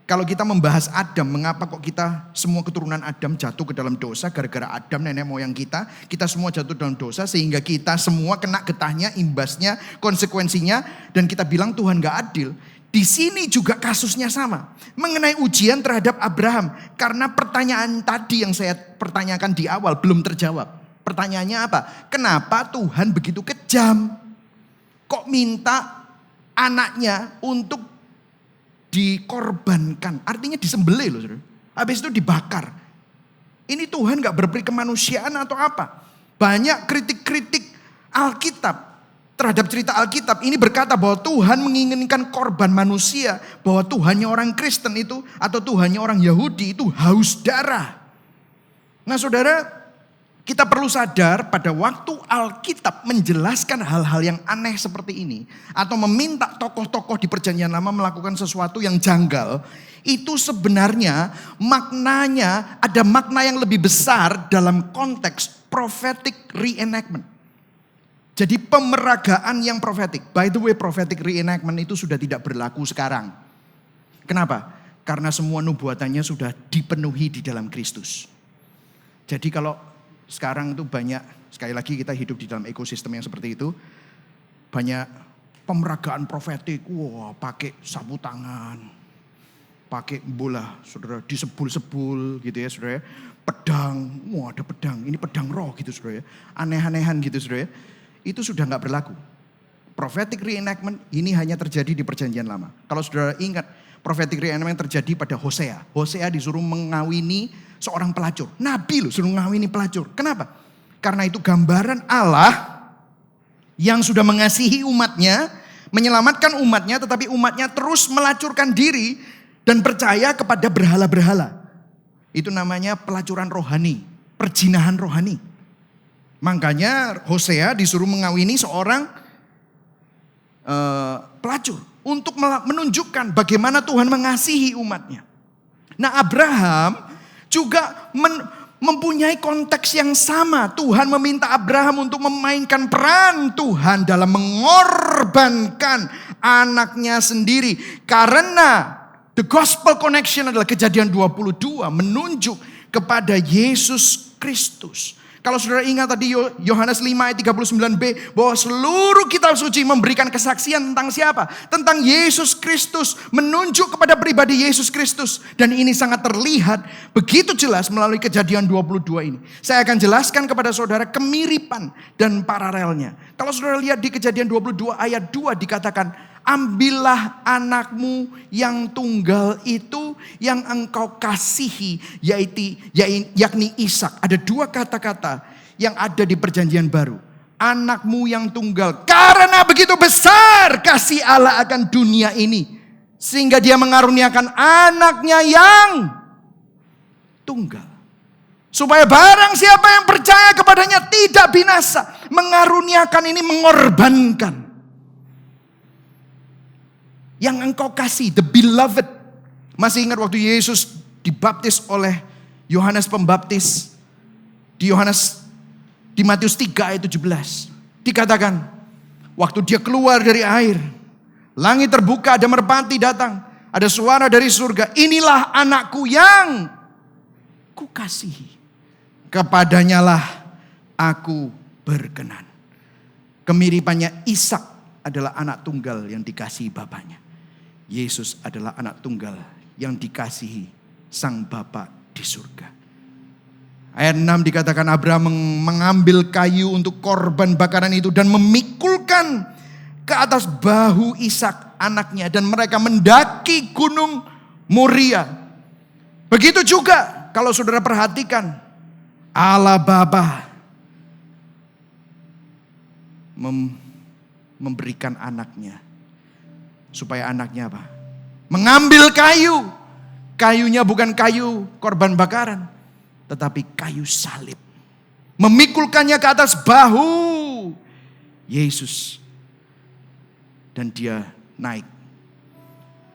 kalau kita membahas Adam, mengapa kok kita semua keturunan Adam jatuh ke dalam dosa, gara-gara Adam nenek moyang kita semua jatuh dalam dosa sehingga kita semua kena getahnya, imbasnya, konsekuensinya, dan kita bilang Tuhan gak adil. Di sini juga kasusnya sama, mengenai ujian terhadap Abraham, karena pertanyaan tadi yang saya pertanyakan di awal belum terjawab. Pertanyaannya apa? Kenapa Tuhan begitu kejam? Kok minta anaknya untuk dikorbankan? Artinya disembelih loh saudara. Habis itu dibakar. Ini Tuhan gak berperi kemanusiaan atau apa? Banyak kritik-kritik Alkitab terhadap cerita Alkitab ini berkata bahwa Tuhan menginginkan korban manusia, bahwa Tuhannya orang Kristen itu atau Tuhannya orang Yahudi itu haus darah. Nah saudara, kita perlu sadar pada waktu Alkitab menjelaskan hal-hal yang aneh seperti ini, atau meminta tokoh-tokoh di Perjanjian Lama melakukan sesuatu yang janggal, itu sebenarnya maknanya ada makna yang lebih besar dalam konteks prophetic reenactment. Jadi pemeragaan yang profetik. By the way, prophetic reenactment itu sudah tidak berlaku sekarang. Kenapa? Karena semua nubuatannya sudah dipenuhi di dalam Kristus. Jadi kalau sekarang itu banyak, sekali lagi kita hidup di dalam ekosistem yang seperti itu, banyak pemeragaan profetik. Wah, pakai sapu tangan, pakai bola, saudara, disebul-sebul gitu ya, saudara. Pedang, wah ada pedang, ini pedang roh gitu, saudara. Aneh-anehan gitu, saudara. Itu sudah nggak berlaku. Prophetic reenactment ini hanya terjadi di Perjanjian Lama. Kalau saudara ingat, prophetic reenactment terjadi pada Hosea. Hosea disuruh mengawini seorang pelacur. Nabi loh suruh mengawini pelacur. Kenapa? Karena itu gambaran Allah yang sudah mengasihi umatnya, menyelamatkan umatnya, tetapi umatnya terus melacurkan diri dan percaya kepada berhala-berhala. Itu namanya pelacuran rohani, perjinahan rohani. Makanya Hosea disuruh mengawini seorang pelacur untuk menunjukkan bagaimana Tuhan mengasihi umatnya. Nah Abraham juga mempunyai konteks yang sama. Tuhan meminta Abraham untuk memainkan peran Tuhan dalam mengorbankan anaknya sendiri. Karena the gospel connection adalah Kejadian 22 menunjuk kepada Yesus Kristus. Kalau saudara ingat tadi Yohanes 5 ayat 39b bahwa seluruh kitab suci memberikan kesaksian tentang siapa? Tentang Yesus Kristus, menunjuk kepada pribadi Yesus Kristus. Dan ini sangat terlihat begitu jelas melalui Kejadian 22 ini. Saya akan jelaskan kepada saudara kemiripan dan paralelnya. Kalau saudara lihat di Kejadian 22 ayat 2 dikatakan, ambillah anakmu yang tunggal itu yang engkau kasihi, yakni Ishak. Ada dua kata-kata yang ada di Perjanjian Baru. Anakmu yang tunggal. Karena begitu besar kasih Allah akan dunia ini, sehingga dia mengaruniakan anaknya yang tunggal. Supaya barang siapa yang percaya kepadanya tidak binasa. Mengaruniakan ini mengorbankan. Yang engkau kasih, the beloved. Masih ingat waktu Yesus dibaptis oleh Yohanes Pembaptis. Di Matius 3 ayat 17. Dikatakan, waktu dia keluar dari air, langit terbuka, ada merpati datang. Ada suara dari surga, inilah anakku yang kukasihi. Kepadanya lah aku berkenan. Kemiripannya Ishak adalah anak tunggal yang dikasihi bapaknya. Yesus adalah anak tunggal yang dikasihi sang Bapa di surga. Ayat 6 dikatakan Abraham mengambil kayu untuk korban bakaran itu dan memikulkan ke atas bahu Ishak anaknya, dan mereka mendaki gunung Moria. Begitu juga kalau saudara perhatikan, Allah Bapa memberikan anaknya. Supaya anaknya apa? Mengambil kayu. Kayunya bukan kayu korban bakaran, tetapi kayu salib. Memikulkannya ke atas bahu Yesus. Dan dia naik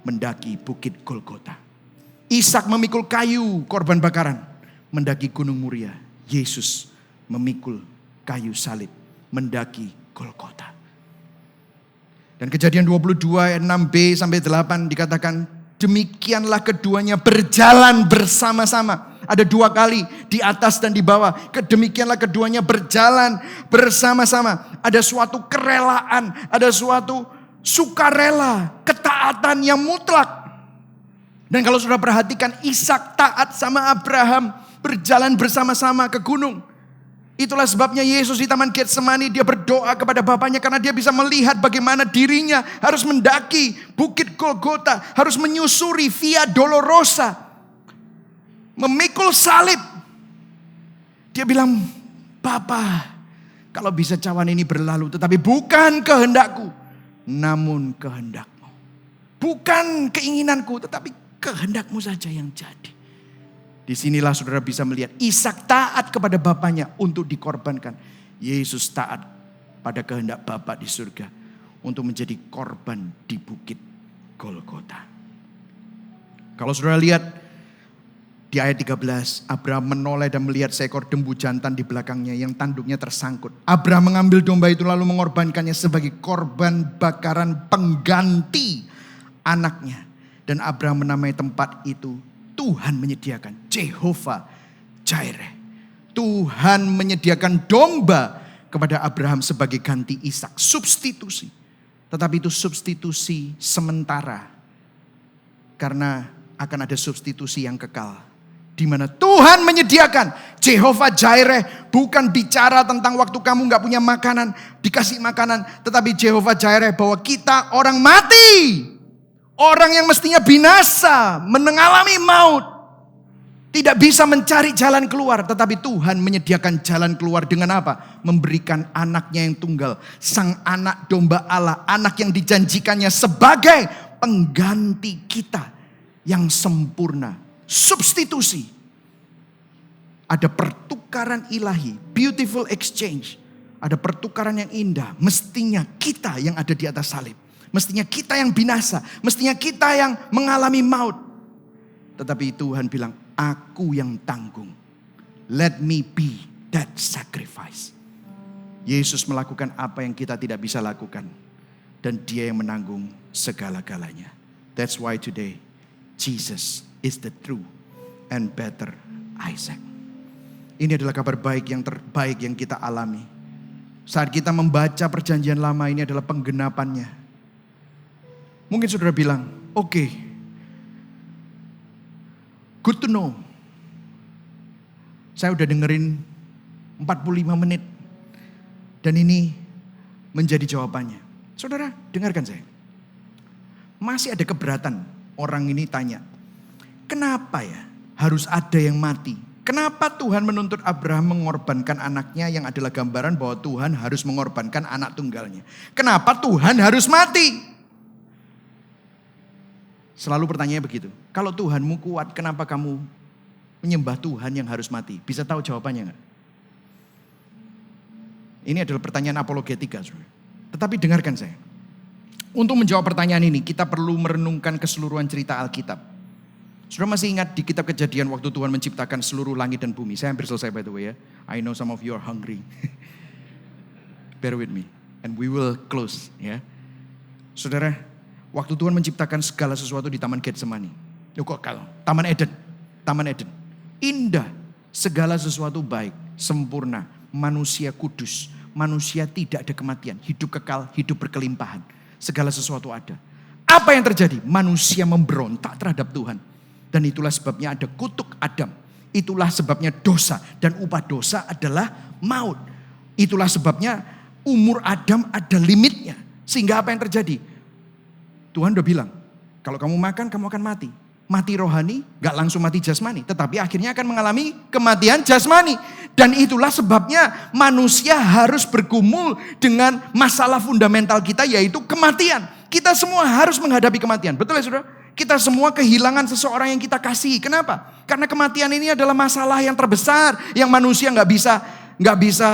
mendaki bukit Golgota. Ishak memikul kayu korban bakaran, mendaki gunung Moria. Yesus memikul kayu salib, mendaki Golgota. Dan Kejadian 22 ayat 6b sampai 8 dikatakan, demikianlah keduanya berjalan bersama-sama. Ada dua kali, di atas dan di bawah. Demikianlah keduanya berjalan bersama-sama. Ada suatu kerelaan, ada suatu sukarela, ketaatan yang mutlak. Dan kalau sudah perhatikan, Ishak taat sama Abraham, berjalan bersama-sama ke gunung. Itulah sebabnya Yesus di Taman Getsemani dia berdoa kepada Bapaknya, karena dia bisa melihat bagaimana dirinya harus mendaki bukit Golgota, harus menyusuri Via Dolorosa, memikul salib. Dia bilang, Bapa, Kalau bisa cawan ini berlalu, tetapi bukan kehendakku, namun kehendakmu. Bukan keinginanku, tetapi kehendakmu saja yang jadi. Disinilah saudara bisa melihat Ishak taat kepada bapaknya untuk dikorbankan. Yesus taat pada kehendak Bapa di surga untuk menjadi korban di bukit Golgota. Kalau saudara lihat di ayat 13, Abraham menoleh dan melihat seekor lembu jantan di belakangnya yang tanduknya tersangkut. Abraham mengambil domba itu lalu mengorbankannya sebagai korban bakaran pengganti anaknya. Dan Abraham menamai tempat itu Tuhan menyediakan, Jehovah Jireh. Tuhan menyediakan domba kepada Abraham sebagai ganti Ishak, substitusi. Tetapi itu substitusi sementara. Karena akan ada substitusi yang kekal. Di mana Tuhan menyediakan, Jehovah Jireh bukan bicara tentang waktu kamu gak punya makanan, dikasih makanan. Tetapi Jehovah Jireh bahwa kita orang mati. Orang yang mestinya binasa, mengalami maut. Tidak bisa mencari jalan keluar. Tetapi Tuhan menyediakan jalan keluar dengan apa? Memberikan anaknya yang tunggal. Sang anak domba Allah. Anak yang dijanjikannya sebagai pengganti kita yang sempurna. Substitusi. Ada pertukaran ilahi. Beautiful exchange. Ada pertukaran yang indah. Mestinya kita yang ada di atas salib. Mestinya kita yang binasa. Mestinya kita yang mengalami maut. Tetapi Tuhan bilang, aku yang tanggung. Let me be that sacrifice. Yesus melakukan apa yang kita tidak bisa lakukan. Dan dia yang menanggung segala-galanya. That's why today, Jesus is the true and better Isaac. Ini adalah kabar baik yang terbaik yang kita alami. Saat kita membaca perjanjian lama, ini adalah penggenapannya. Mungkin saudara bilang, oke, good to know. Saya udah dengerin 45 menit. Dan ini menjadi jawabannya. Saudara, dengarkan saya. Masih ada keberatan. Orang ini tanya, kenapa ya harus ada yang mati? Kenapa Tuhan menuntut Abraham mengorbankan anaknya yang adalah gambaran bahwa Tuhan harus mengorbankan anak tunggalnya? Kenapa Tuhan harus mati? Selalu pertanyaannya begitu. Kalau Tuhanmu kuat, kenapa kamu menyembah Tuhan yang harus mati? Bisa tahu jawabannya enggak? Ini adalah pertanyaan apologetika. Tetapi dengarkan saya. Untuk menjawab pertanyaan ini, kita perlu merenungkan keseluruhan cerita Alkitab. Saudara masih ingat di kitab Kejadian waktu Tuhan menciptakan seluruh langit dan bumi. Saya hampir selesai by the way ya. I know some of you are hungry. Bear with me. And we will close ya. Saudara, waktu Tuhan menciptakan segala sesuatu di Taman Getsemani. Taman Eden. Taman Eden. Indah. Segala sesuatu baik. Sempurna. Manusia kudus. Manusia tidak ada kematian. Hidup kekal. Hidup berkelimpahan. Segala sesuatu ada. Apa yang terjadi? Manusia memberontak terhadap Tuhan. Dan itulah sebabnya ada kutuk Adam. Itulah sebabnya dosa. Dan upah dosa adalah maut. Itulah sebabnya umur Adam ada limitnya. Sehingga apa yang terjadi? Tuhan udah bilang, kalau kamu makan kamu akan mati. Mati rohani, gak langsung mati jasmani. Tetapi akhirnya akan mengalami kematian jasmani. Dan itulah sebabnya manusia harus bergumul dengan masalah fundamental kita yaitu kematian. Kita semua harus menghadapi kematian. Betul ya saudara? Kita semua kehilangan seseorang yang kita kasihi. Kenapa? Karena kematian ini adalah masalah yang terbesar. Yang manusia gak bisa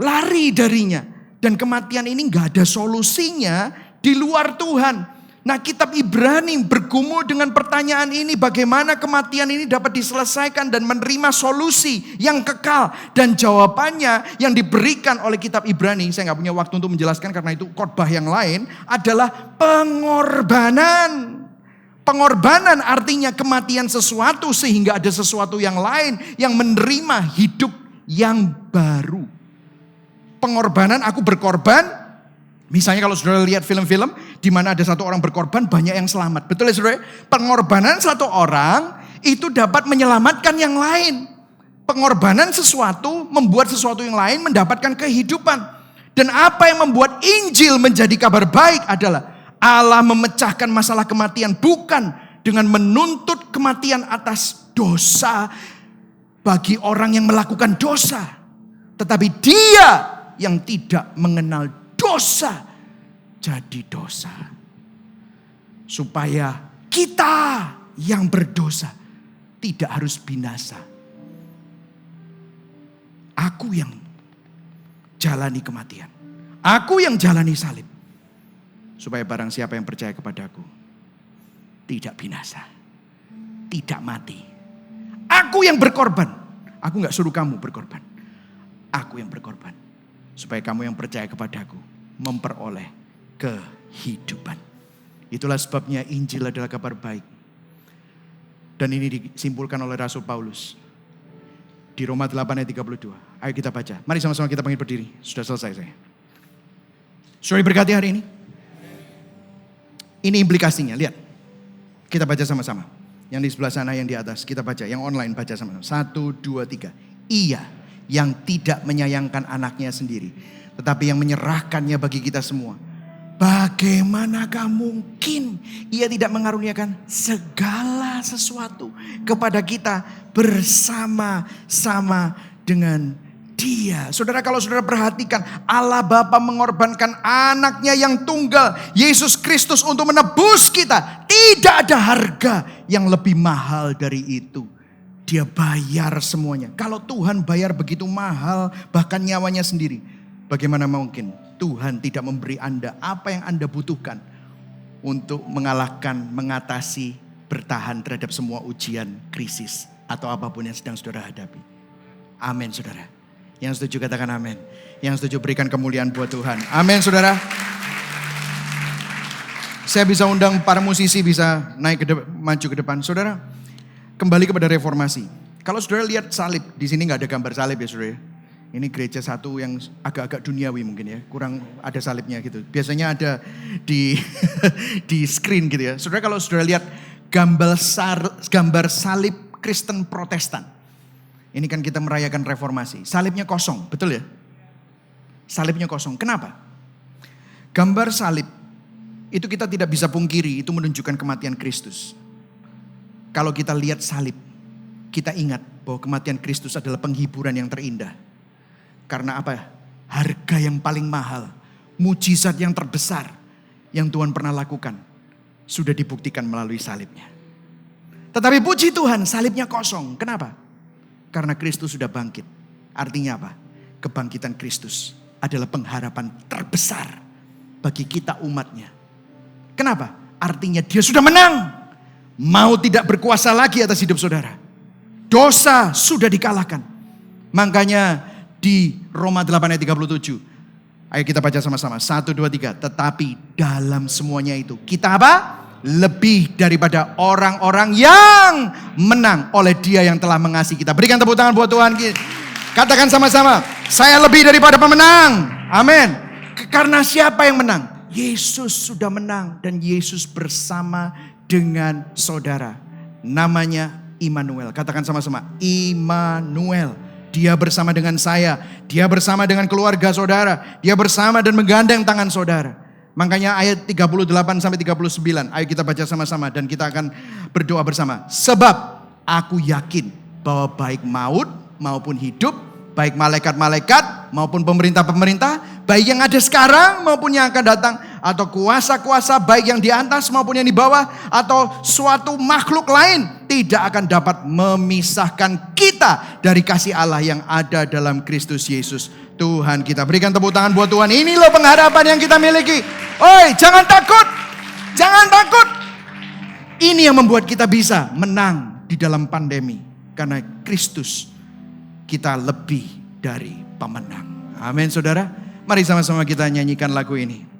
lari darinya. Dan kematian ini gak ada solusinya di luar Tuhan. Nah kitab Ibrani bergumul dengan pertanyaan ini. Bagaimana kematian ini dapat diselesaikan dan menerima solusi yang kekal. Dan jawabannya yang diberikan oleh kitab Ibrani. Saya gak punya waktu untuk menjelaskan karena itu khotbah yang lain. Adalah pengorbanan. Pengorbanan artinya kematian sesuatu sehingga ada sesuatu yang lain yang menerima hidup yang baru. Pengorbanan, aku berkorban. Misalnya kalau saudara lihat film-film di mana ada satu orang berkorban, banyak yang selamat. Betul ya saudara? Pengorbanan satu orang itu dapat menyelamatkan yang lain. Pengorbanan sesuatu membuat sesuatu yang lain mendapatkan kehidupan. Dan apa yang membuat Injil menjadi kabar baik adalah Allah memecahkan masalah kematian bukan dengan menuntut kematian atas dosa bagi orang yang melakukan dosa. Tetapi Dia yang tidak mengenal dosa jadi dosa. Supaya kita yang berdosa tidak harus binasa. Aku yang jalani kematian. Aku yang jalani salib. Supaya barang siapa yang percaya kepadaku tidak binasa, tidak mati. Aku yang berkorban. Aku gak suruh kamu berkorban. Aku yang berkorban. Supaya kamu yang percaya kepadaku memperoleh kehidupan. Itulah sebabnya Injil adalah kabar baik. Dan ini disimpulkan oleh Rasul Paulus. Di Roma 8 ayat 32. Ayo kita baca. Mari sama-sama kita panggil berdiri. Sudah selesai saya. Sudah diberkati hari ini? Ini implikasinya, lihat. Kita baca sama-sama. Yang di sebelah sana, yang di atas. Kita baca, yang online baca sama-sama. 1, 2, 3. Ia yang tidak menyayangkan anaknya sendiri, tetapi yang menyerahkannya bagi kita semua. Bagaimanakah mungkin ia tidak mengaruniakan segala sesuatu kepada kita bersama-sama dengan Dia. Saudara, kalau saudara perhatikan, Allah Bapa mengorbankan anaknya yang tunggal, Yesus Kristus, untuk menebus kita. Tidak ada harga yang lebih mahal dari itu. Dia bayar semuanya. Kalau Tuhan bayar begitu mahal, bahkan nyawanya sendiri, bagaimana mungkin Tuhan tidak memberi Anda apa yang Anda butuhkan untuk mengalahkan, mengatasi, bertahan terhadap semua ujian, krisis, atau apapun yang sedang saudara hadapi. Amin, saudara. Yang setuju katakan amin. Yang setuju berikan kemuliaan buat Tuhan. Amin, saudara. Saya bisa undang para musisi bisa naik maju ke depan. Saudara, kembali kepada reformasi. Kalau saudara lihat salib, di sini nggak ada gambar salib ya saudara. Ini gereja satu yang agak-agak duniawi mungkin ya. Kurang ada salibnya gitu. Biasanya ada di di screen gitu ya. Saudara, kalau saudara lihat gambar salib Kristen Protestan. Ini kan kita merayakan reformasi. Salibnya kosong, betul ya? Salibnya kosong. Kenapa? Gambar salib itu kita tidak bisa pungkiri, itu menunjukkan kematian Kristus. Kalau kita lihat salib, kita ingat bahwa kematian Kristus adalah penghiburan yang terindah. Karena apa? Harga yang paling mahal, mujizat yang terbesar yang Tuhan pernah lakukan sudah dibuktikan melalui salibnya. Tetapi puji Tuhan, salibnya kosong. Kenapa? Karena Kristus sudah bangkit. Artinya apa? Kebangkitan Kristus adalah pengharapan terbesar bagi kita umatnya. Kenapa? Artinya Dia sudah menang. Mau tidak berkuasa lagi atas hidup saudara. Dosa sudah dikalahkan. Makanya di Roma 8 ayat 37. Ayo kita baca sama-sama. 1, 2, 3. Tetapi dalam semuanya itu kita apa? Lebih daripada orang-orang yang menang oleh Dia yang telah mengasihi kita. Berikan tepuk tangan buat Tuhan. Katakan sama-sama, saya lebih daripada pemenang. Amin. Karena siapa yang menang? Yesus sudah menang dan Yesus bersama dengan saudara. Namanya Immanuel. Katakan sama-sama, Immanuel. Dia bersama dengan saya. Dia bersama dengan keluarga saudara. Dia bersama dan menggandeng tangan saudara. Makanya ayat 38-39. Ayo kita baca sama-sama dan kita akan berdoa bersama. Sebab aku yakin bahwa baik maut maupun hidup, baik malaikat-malaikat maupun pemerintah-pemerintah, baik yang ada sekarang maupun yang akan datang, atau kuasa-kuasa baik yang di atas maupun yang di bawah, atau suatu makhluk lain, tidak akan dapat memisahkan kita dari kasih Allah yang ada dalam Kristus Yesus Tuhan kita. Berikan tepuk tangan buat Tuhan. Ini loh pengharapan yang kita miliki. Oi, jangan takut. Jangan takut. Ini yang membuat kita bisa menang di dalam pandemi. Karena Kristus kita lebih dari pemenang. Amin, saudara. Mari sama-sama kita nyanyikan lagu ini.